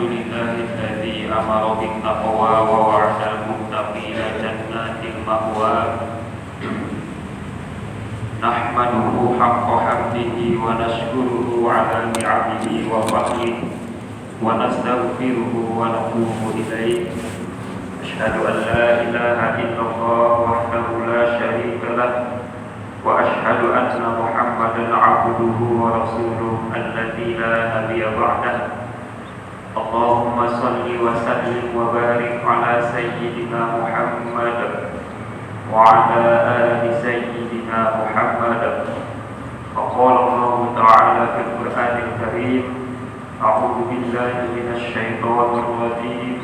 لله الذي أمر بالتقوى ووعد المتقين جنات المأوى نحمده حق حمده ونشكره على نعمه وفضله ونستغفره ونتوب إليه أشهد أن لا إله إلا الله وحده لا شريك له وأشهد أن محمدا عبده ورسوله الذي لا نبي بعده اللهم صل وسلم وبارك على سيدنا محمد وعلى آل سيدنا محمد فقال الله تعالى في القرآن الكريم أعوذ بالله من الشيطان الرجيم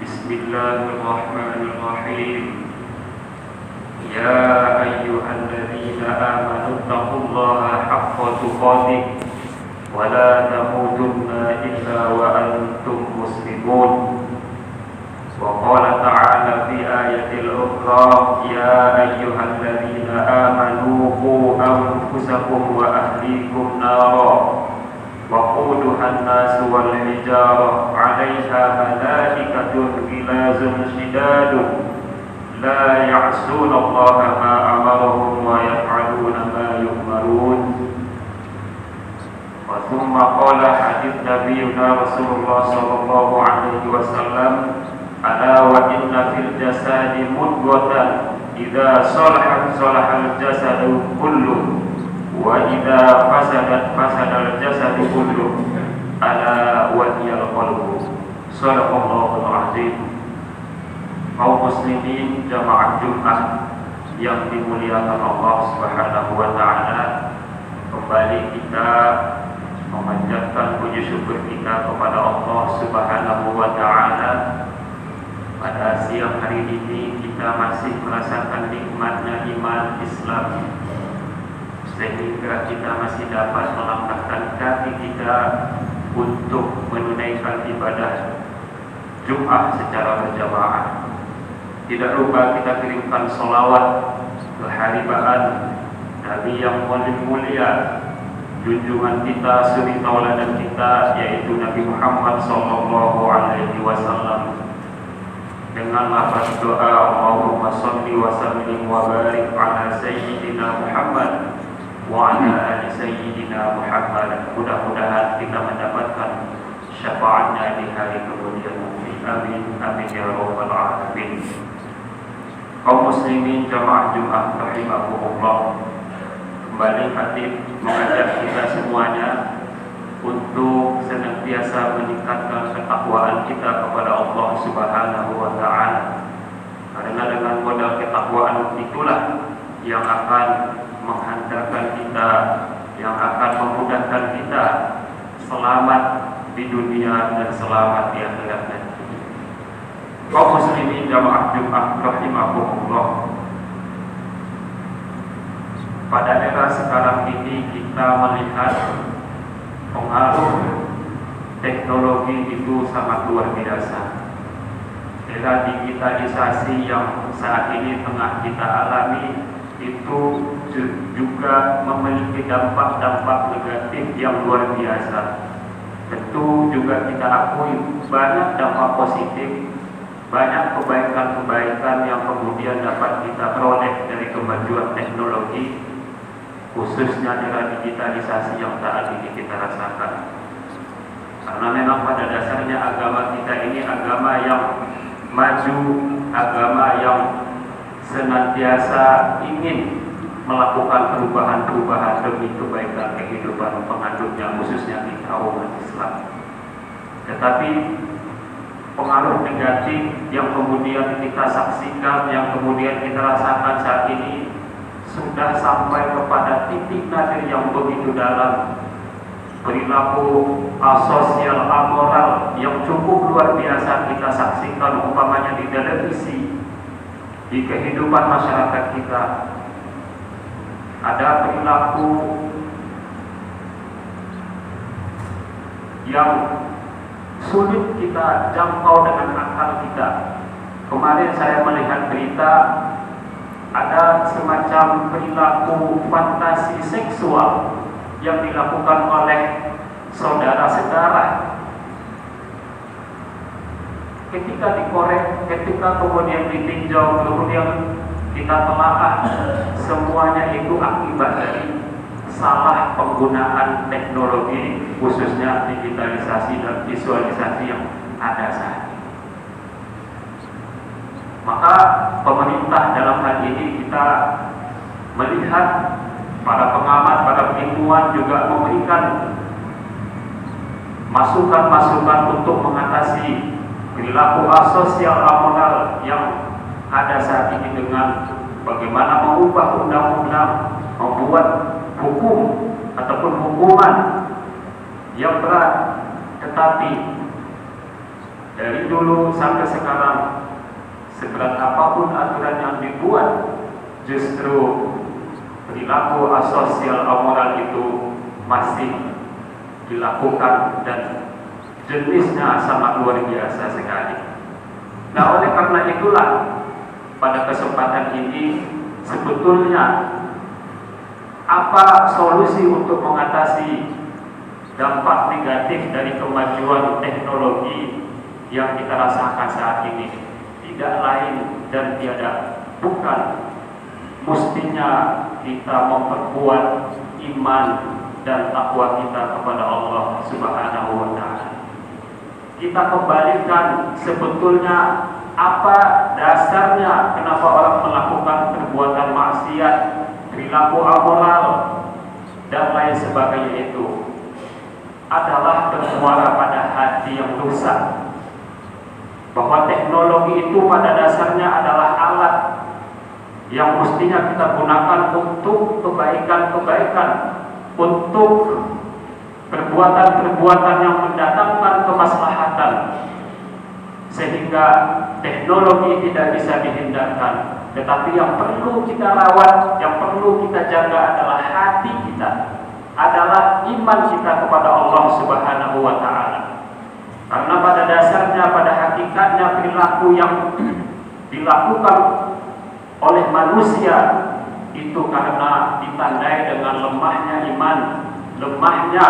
بسم الله الرحمن الرحيم يا أيها الذين آمنوا اتقوا الله حق تقاته ولا تموتن إلا وأنتم مسلمون وقال تعالى في آية الأخرى يا أيها الذين آمنوا قوا أنفسكم وأهليكم نارا وقودها الناس والحجارة عليها ملائكة غلاظ شداد لا يعصون الله ما أمرهم ويفعلون ما يؤمرون ثم قال حديث نبينا رسول الله صلى الله عليه وسلم ألا وإن في الجسد مضغة إذا صلحت صلح الجسد كله وإذا فسدت فسد الجسد كله ألا وهي القلب صدق الله العظيم. Kaum muslimin jamaah Jumat yang dimuliakan Allah Subhanahu wa taala, kembali kita memanjatkan puji syukur kita kepada Allah Subhanahu wa taala. Pada siang hari ini kita masih merasakan nikmatnya iman Islam, sehingga kita masih dapat melangkahkan kaki kita untuk menunaikan ibadah Jumat secara berjamaah. Tidak lupa kita kirimkan sholawat keharibaan Nabi yang mulia, junjungan kita, suri tauladan kita, yaitu Nabi Muhammad sallallahu alaihi wasallam, dengan lafaz doa Allahumma shalli wa sallim wa barik ala sayyidina Muhammad wa ala ali sayyidina Muhammad. Mudah-mudahan kita mendapatkan syafaatnya di hari kemudian. Amin amin ya rabbal alamin. Kaum muslimin jamaah Jumat rahimakumullah, kembali khatib mengajak kita semuanya untuk senantiasa meningkatkan ketakwaan kita kepada Allah Subhanahu wa taala. Karena dengan modal ketakwaan itulah yang akan menghantarkan kita, yang akan memudahkan kita selamat di dunia dan selamat di akhirat nanti. Kaum muslimin jamaah Jumat rahimakumullah, pada era sekarang ini kita melihat pengaruh teknologi itu sangat luar biasa. Era digitalisasi yang saat ini tengah kita alami itu juga memiliki dampak-dampak negatif yang luar biasa. Tentu juga kita akui banyak dampak positif, banyak kebaikan-kebaikan yang kemudian dapat kita peroleh dari kemajuan teknologi, khususnya era digitalisasi yang saat ini kita rasakan. Karena memang pada dasarnya agama kita ini agama yang maju, agama yang senantiasa ingin melakukan perubahan-perubahan demi kebaikan kehidupan penganutnya, khususnya kita umat Islam. Tetapi pengaruh negatif yang kemudian kita saksikan, yang kemudian kita rasakan saat ini sudah sampai kepada titik nadir yang begitu dalam. Perilaku asosial, amoral yang cukup luar biasa kita saksikan, umpamanya di televisi, di kehidupan masyarakat kita. Ada perilaku yang sulit kita jangkau dengan akal kita. Kemarin saya melihat berita ada semacam perilaku fantasi seksual yang dilakukan oleh saudara-saudara ketika dikorek, ketika kemudian ditinjau, kemudian kita telaah, semuanya itu akibat dari salah penggunaan teknologi, khususnya digitalisasi dan visualisasi yang ada saat ini. Maka pemerintah dalam hal ini kita melihat para pengamat, para ilmuwan juga memberikan masukan-masukan untuk mengatasi perilaku asosial amoral yang ada saat ini dengan bagaimana mengubah undang-undang, membuat hukum ataupun hukuman yang berat. Tetapi dari dulu sampai sekarang, seberat apapun aturan yang dibuat, justru perilaku asosial amoral itu masih dilakukan dan jenisnya sangat luar biasa sekali. Nah, oleh karena itulah pada kesempatan ini sebetulnya apa solusi untuk mengatasi dampak negatif dari kemajuan teknologi yang kita rasakan saat ini? Tidak lain dan tiada bukan mestinya kita memperkuat iman dan takwa kita kepada Allah Subhanahu wa Ta'ala. Kita kembalikan sebetulnya apa dasarnya kenapa orang melakukan perbuatan maksiat, perilaku amoral dan lain sebagainya itu adalah bermuara pada hati yang rusak. Bahwa teknologi itu pada dasarnya adalah alat yang mestinya kita gunakan untuk kebaikan-kebaikan, untuk perbuatan-perbuatan yang mendatangkan kemaslahatan, sehingga teknologi tidak bisa dihindarkan. Tetapi yang perlu kita rawat, yang perlu kita jaga adalah hati kita, adalah iman kita kepada Allah Subhanahu wa Ta'ala. Karena pada dasarnya, pada hakikatnya perilaku yang dilakukan oleh manusia itu karena ditandai dengan lemahnya iman, lemahnya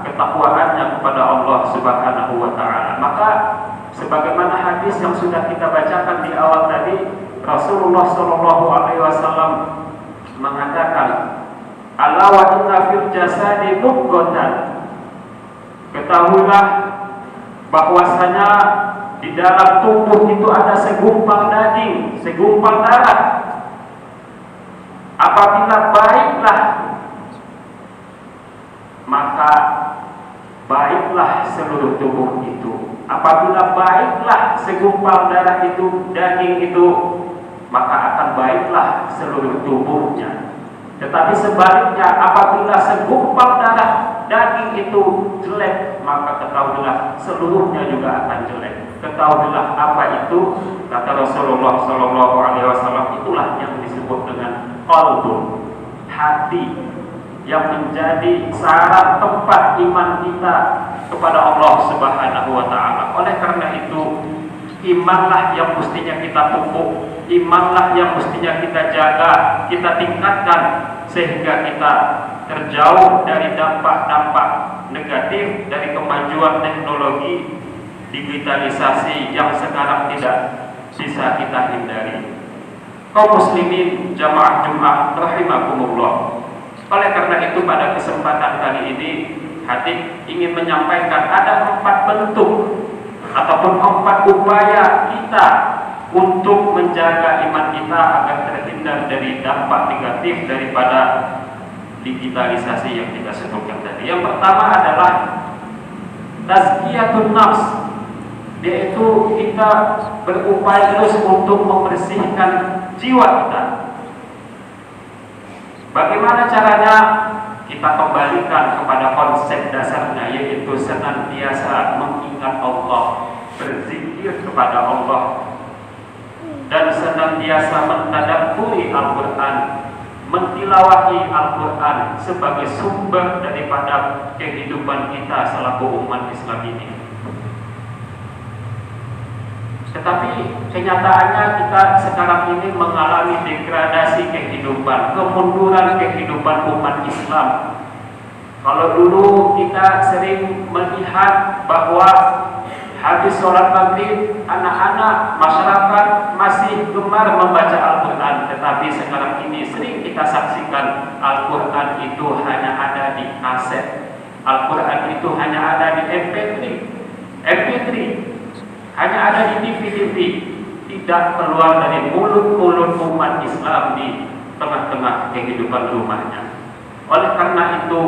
ketakwaannya kepada Allah Subhanahu wa Ta'ala. Maka sebagaimana hadis yang sudah kita bacakan di awal tadi, Rasulullah Shallallahu Alaihi Wasallam mengatakan, "Ala wa inna fil jasadi mudghatan." Ketahuilah bahwasanya di dalam tubuh itu ada segumpal daging, segumpal darah. Apabila baiklah, maka baiklah seluruh tubuh itu. Apabila baiklah segumpal darah itu, daging itu, maka akan baiklah seluruh tubuhnya. Tetapi sebaliknya, apabila segumpal darah, daging itu jelek, maka ketahuilah seluruhnya juga akan jelek. Ketahuilah apa itu? Kata Rasulullah Shallallahu Alaihi Wasallam, itulah yang disebut dengan qalbun, hati, yang menjadi syarat tempat iman kita kepada Allah Subhanahu wa Ta'ala. Oleh karena itu, imanlah yang mestinya kita pupuk, imanlah yang mestinya kita jaga, kita tingkatkan, sehingga kita terjauh dari dampak-dampak negatif dari kemajuan teknologi digitalisasi yang sekarang tidak bisa kita hindari. Kaum muslimin jamaah Jumat rahimakumullah. Oleh karena itu pada kesempatan kali ini hati ingin menyampaikan ada 4 bentuk ataupun 4 upaya kita untuk menjaga iman kita agar terhindar dari dampak negatif daripada digitalisasi yang kita sebutkan tadi. Yang pertama adalah tazkiyatun nafs, yaitu kita berupaya terus untuk membersihkan jiwa kita. Bagaimana caranya? Kita kembalikan kepada konsep dasarnya, yaitu senantiasa mengingat Allah, berzikir kepada Allah, dan senantiasa mentadabburi Al-Quran, mentilawahi Al-Quran sebagai sumber daripada kehidupan kita selaku umat Islam ini. Tetapi kenyataannya kita sekarang ini mengalami degradasi kehidupan, kemunduran kehidupan umat Islam. Kalau dulu kita sering melihat bahwa habis habis sholat maghrib, anak-anak masyarakat masih gemar membaca Al-Quran. Tetapi sekarang ini sering kita saksikan Al-Quran itu hanya ada di kaset, Al-Quran itu hanya ada di MP3, hanya ada di TV, tidak keluar dari mulut-mulut umat Islam di tengah-tengah kehidupan rumahnya. Oleh karena itu,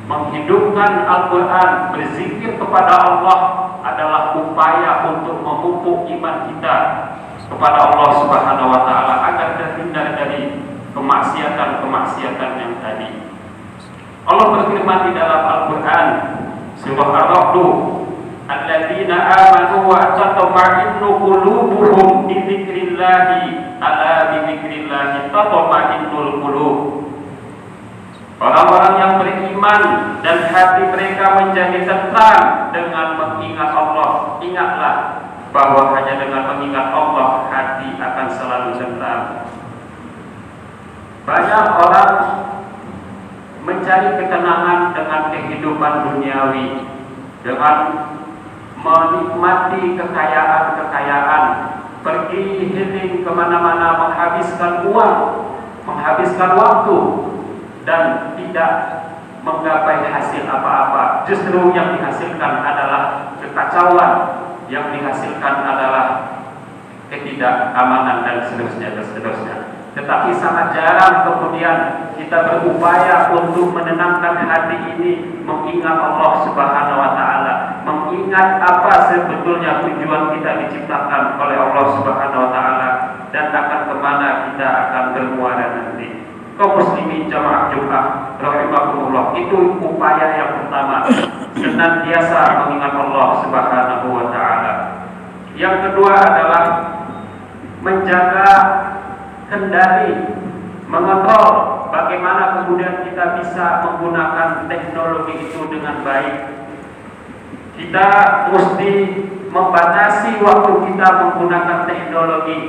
menghidupkan Al-Quran, berzikir kepada Allah adalah upaya untuk memupuk iman kita kepada Allah Subhanahu wa Ta'ala agar terhindar dari kemaksiatan yang tadi. Allah berfirman di dalam Al-Quran surah Ar-Ra'd, "Alladzina amanu wa tatma'innu qulubuhum bi dzikrillahi, ala bi dzikrillahi tatma'innul qulub." Orang-orang yang beriman dan hati mereka menjadi tenang dengan mengingat Allah. Ingatlah bahwa hanya dengan mengingat Allah hati akan selalu tenang. Banyak orang mencari ketenangan dengan kehidupan duniawi, dengan menikmati kekayaan, pergi healing kemana-mana, menghabiskan uang, menghabiskan waktu, dan tidak menggapai hasil apa-apa. Justru yang dihasilkan adalah kekacauan, yang dihasilkan adalah ketidakamanan dan seterusnya. Tetapi sangat jarang kemudian kita berupaya untuk menenangkan hati ini, mengingat Allah Subhanahu wa Ta'ala, mengingat apa sebetulnya tujuan kita diciptakan oleh Allah Subhanahu wa Ta'ala, dan akan kemana kita akan bermuara nanti. Kaum muslimin jamaah Jumat rahimakumullah, itu upaya yang pertama, senantiasa mengingat Allah Subhanahu wa Ta'ala. Yang kedua adalah menjaga kendali, mengontrol bagaimana kemudian kita bisa menggunakan teknologi itu dengan baik. Kita mesti membatasi waktu kita menggunakan teknologi,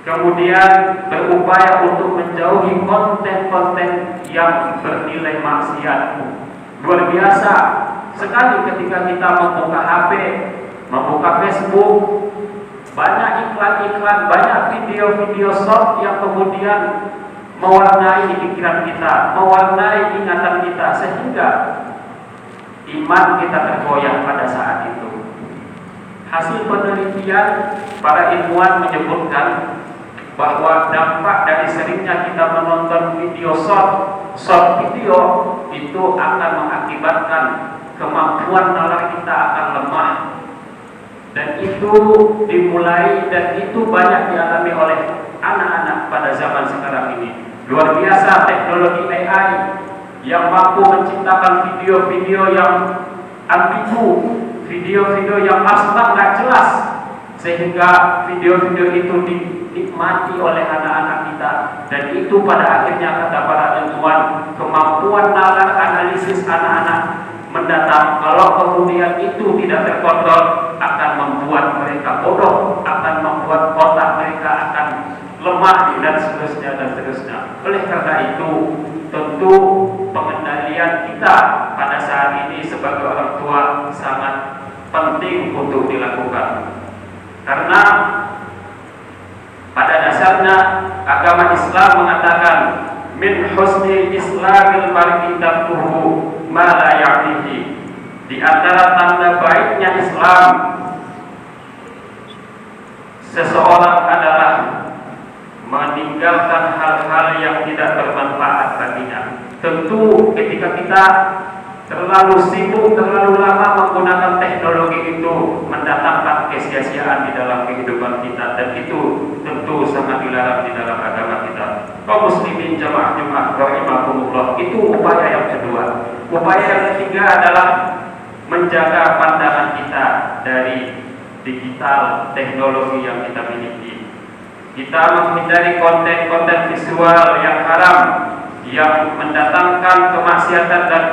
kemudian berupaya untuk menjauhi konten-konten yang bernilai maksiat. Luar biasa sekali ketika kita membuka HP, membuka Facebook, banyak iklan-iklan, banyak video-video short yang kemudian mewarnai pikiran kita, mewarnai ingatan kita, sehingga iman kita tergoyah pada saat itu. Hasil penelitian para ilmuwan menyebutkan bahwa dampak dari seringnya kita menonton video short video itu akan mengakibatkan kemampuan nalar kita akan lemah, dan itu dimulai dan itu banyak dialami oleh anak-anak pada zaman sekarang ini. Luar biasa teknologi AI yang mampu menciptakan video-video yang ambigu, video-video yang asal nggak jelas, sehingga video-video itu dinikmati oleh anak-anak kita, dan itu pada akhirnya kata para ilmuwan, kemampuan nalar analisis anak-anak mendatang kalau kemudian itu tidak terkontrol akan membuat mereka bodoh, akan membuat otak mereka akan lemah, dan seterusnya. Oleh karena itu, tentu pengendalian kita pada saat ini sebagai orang tua sangat penting untuk dilakukan. Karena pada dasarnya agama Islam mengatakan min husni islamil mar'i tarkuhu ma la ya'nihi. Di antara tanda baiknya Islam seseorang adalah meninggalkan hal-hal yang tidak bermanfaat baginya. Tentu ketika kita terlalu sibuk, terlalu lama menggunakan teknologi itu mendatangkan kesia-siaan di dalam kehidupan kita, dan itu tentu sangat dilarang di dalam agama kita. Kaum muslimin jamaah Jumat rahimakumullah, itu upaya yang kedua. Upaya yang ketiga adalah menjaga pandangan kita dari digital teknologi yang kita miliki. Kita menghindari konten-konten visual yang haram, yang mendatangkan kemaksiatan dan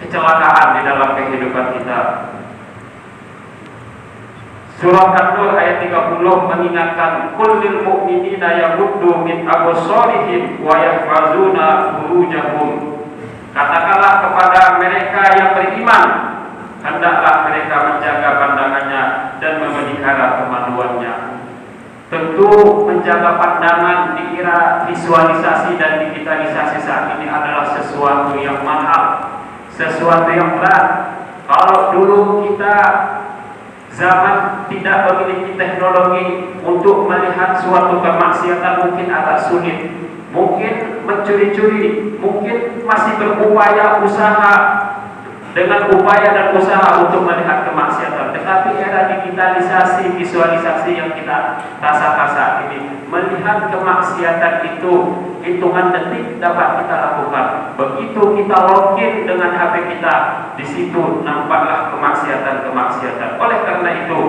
kecelakaan di dalam kehidupan kita. Surah An-Nur ayat 30 mengingatkan kullil mu'minina yaghuddu min absarihim wa yahfazuna furujahum. Katakanlah kepada mereka yang beriman hendaklah mereka menjaga pandangannya dan memelihara kemaluannya. Tentu menjaga pandangan dikira visualisasi dan digitalisasi saat ini adalah sesuatu yang mahal, sesuatu yang berat. Kalau dulu kita zaman tidak memiliki teknologi untuk melihat suatu kemaksiatan mungkin agak sulit, mungkin mencuri-curi, mungkin masih berupaya usaha dengan upaya dan usaha untuk melihat kemaksiatan. Tetapi era digitalisasi, visualisasi yang kita rasakan saat ini, melihat kemaksiatan itu hitungan detik dapat kita lakukan. Begitu kita login dengan HP kita, di situ nampaklah kemaksiatan. Oleh karena itu,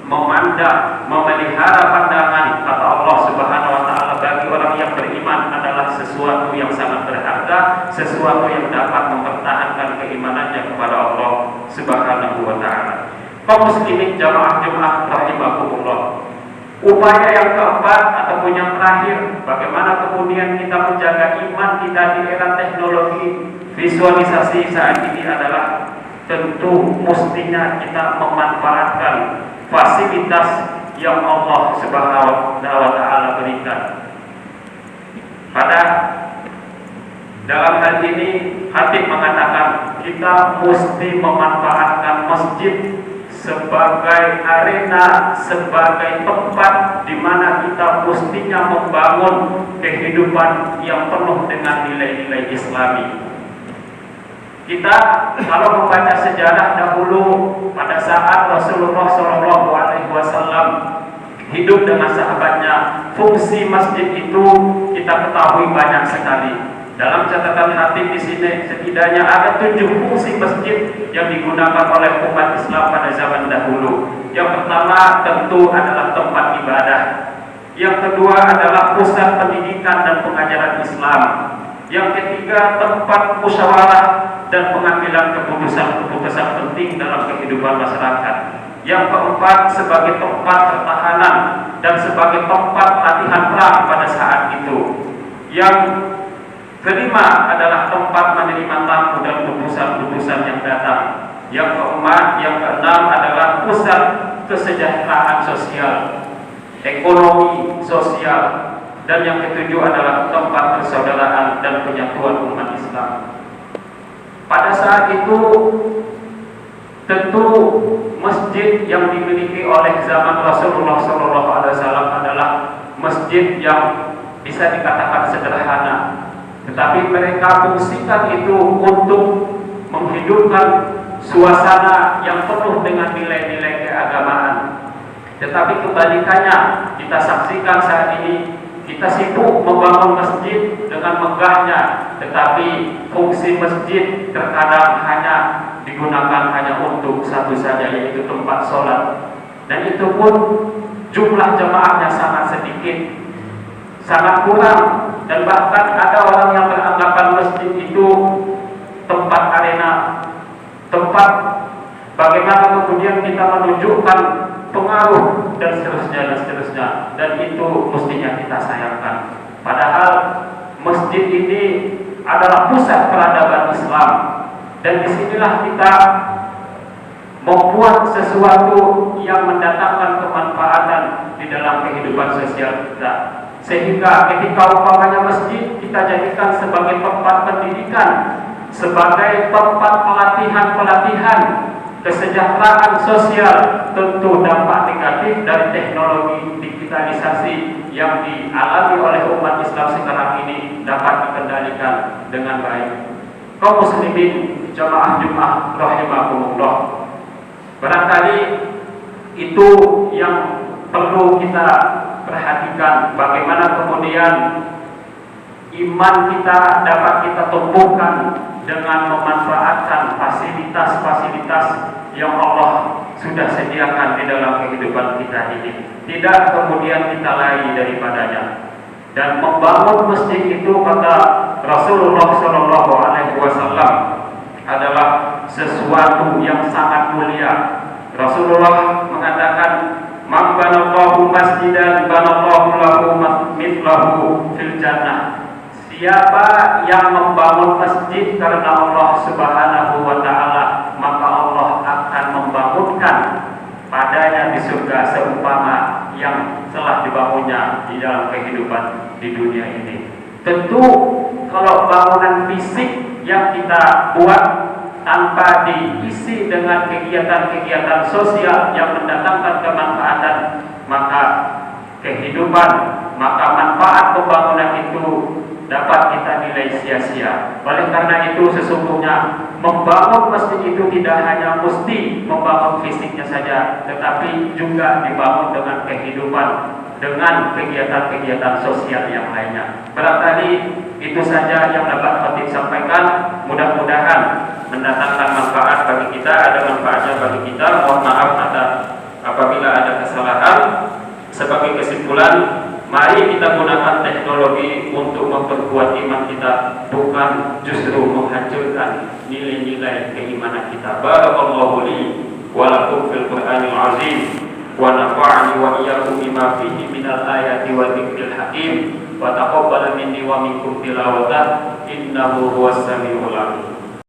memandang, memelihara pandangan kata Allah Subhanahu wa taala bagi orang yang beriman adalah sesuatu yang sangat berharga, sesuatu yang dapat mempertahankan keimanannya kepada Allah Subhanahu wa taala. Kaum muslimin jamaah Jumat rahimakumullah. Upaya yang keempat ataupun yang terakhir, bagaimana kemudian kita menjaga iman kita di era teknologi visualisasi saat ini adalah tentu mestinya kita memanfaatkan fasilitas yang Allah Subhanahu wa taala berikan. Pada dalam hal ini Khatib mengatakan kita mesti memanfaatkan masjid sebagai arena, sebagai tempat di mana kita mestinya membangun kehidupan yang penuh dengan nilai-nilai Islami. Kita kalau membaca sejarah dahulu pada saat Rasulullah SAW hidup dengan sahabatnya, fungsi masjid itu kita ketahui banyak sekali. Dalam catatan Khatib di sini setidaknya ada 7 fungsi masjid yang digunakan oleh umat Islam pada zaman dahulu. Yang pertama tentu adalah tempat ibadah. Yang kedua adalah pusat pendidikan dan pengajaran Islam. Yang ketiga tempat musyawarah dan pengambilan keputusan penting dalam kehidupan masyarakat. Yang keempat sebagai tempat pertahanan dan sebagai tempat latihan perang pada saat itu. Yang kelima adalah tempat menerima tamu dan utusan-utusan yang datang. Yang keenam adalah pusat kesejahteraan sosial, ekonomi sosial, dan yang ketujuh adalah tempat persaudaraan dan penyatuan umat Islam. Pada saat itu tentu masjid yang dimiliki oleh zaman Rasulullah SAW adalah masjid yang bisa dikatakan sederhana, tetapi mereka fungsikan itu untuk menghidupkan suasana yang penuh dengan nilai-nilai keagamaan. Tetapi kebalikannya kita saksikan saat ini, kita sibuk membangun masjid dengan megahnya, tetapi fungsi masjid terkadang hanya digunakan hanya untuk satu saja, yaitu tempat sholat, dan itu pun jumlah jemaahnya sangat sedikit, sangat kurang, dan bahkan ada orang yang beranggapan masjid itu tempat arena, tempat bagaimana kemudian kita menunjukkan pengaruh dan seterusnya, dan itu mestinya kita sayangkan. Padahal masjid ini adalah pusat peradaban Islam, dan disinilah kita membuat sesuatu yang mendatangkan kemanfaatan di dalam kehidupan sosial kita. Sehingga ketika umpamanya masjid kita jadikan sebagai tempat pendidikan, sebagai tempat pelatihan kesejahteraan sosial, tentu dampak negatif dari teknologi digitalisasi yang dialami oleh umat Islam sekarang ini dapat dikendalikan dengan baik. Kaum muslimin jamaah Jumat rahimakumullah, barangkali itu yang perlu kita perhatikan, bagaimana kemudian iman kita dapat kita tumbuhkan dengan memanfaatkan fasilitas-fasilitas yang Allah sudah sediakan di dalam kehidupan kita ini, tidak kemudian kita lari daripadanya. Dan membangun masjid itu kata Rasulullah SAW adalah sesuatu yang sangat mulia. Rasulullah mengatakan, "Man banallahu masjidan banallahu lahu mithlahu fil jannah." Siapa yang membangun masjid karena Allah Subhanahu wa taala, maka Allah membangunnya di dalam kehidupan di dunia ini. Tentu kalau bangunan fisik yang kita buat tanpa diisi dengan kegiatan-kegiatan sosial yang mendatangkan kemanfaatan, maka kehidupan, maka manfaat pembangunan itu dapat kita nilai sia-sia. Oleh karena itu sesungguhnya membangun masjid itu tidak hanya mesti membangun fisiknya saja, tetapi juga dibangun dengan kehidupan, dengan kegiatan-kegiatan sosial yang lainnya. Barangkali itu saja yang dapat Khatib sampaikan. Mudah-mudahan mendatangkan manfaat bagi kita, ada manfaatnya bagi kita. Mohon maaf apabila ada kesalahan. Sebagai kesimpulan, mari kita gunakan teknologi untuk memperkuat iman kita, bukan justru menghancurkan nilai-nilai keimanan kita. Barakallahu li wa lakum fil Qur'anil azim wa nafa'ani wa iyyakum bima fihi minal ayati wa dzikril hakim wa taqabbal minni wa minkum tilawatan innahu huwas samiul alim.